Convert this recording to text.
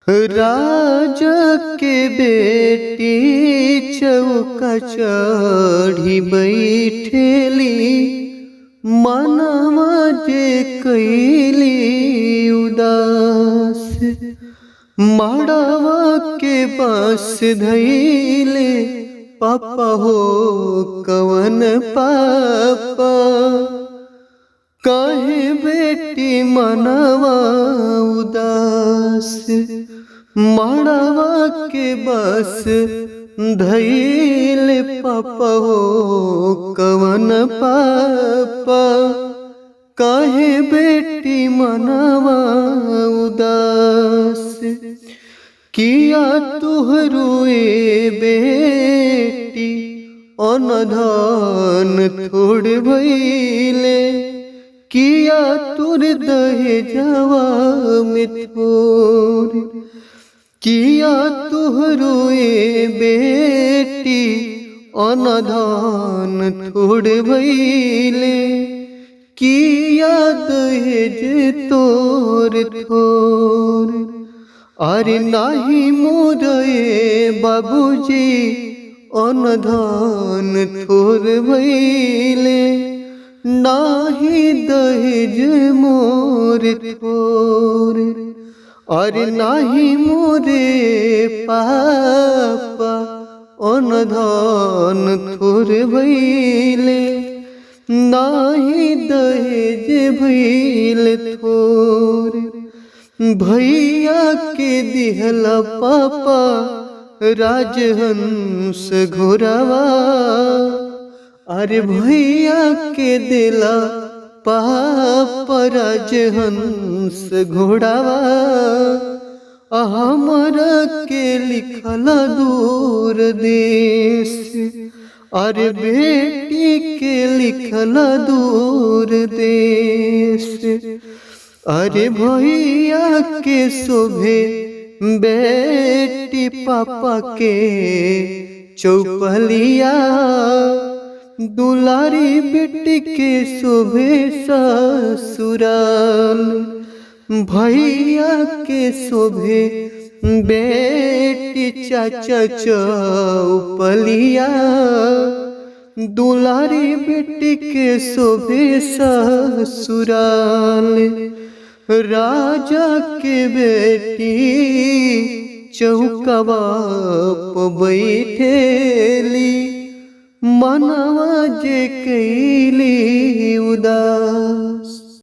राजा के बेटी चौका चढ़ी बैठेली, मनवा जे कैली उदास। मड़वा के बांस धैले, पापा हो कवन पापा, काहे बेटी मनवा उदास। मड़वा के बस धैले, पापा हो कवन पापा, काहे बेटी मनवा उदास। किया तुहरुए बेटी अनधन थोड़ भइले, किया तुर दहेजवा में थोर। किया तुहरुए बेटी अनधन थोड़ भइले, किया दहेज तोर थोर। अरे नाही मोरे बाबूजी अनधन थोर भइले, नाही दहेज मोर थोर। अरे नाही मोरे पापा अनधन थोर भइले, नाही दहेज भइल थोर। भैया के दिहला पापा राजहंस घोड़ावा, अरे भैया के दिला पापा राजहंस घोड़ावा। हमरा के लिखला दूर देश, अरे बेटी के लिखला दूर देश। अरे भैया के शोभे बेटी पापा के चौपलिया, दुलारी बेटी के शोभे ससुराल। भैया के शोभे बेटी चाचा चौपलिया, दुलारी बेटी के शोभे ससुराल। राजा के बेटी चौकवा प बैठेली, मनवा जे कैली उदास।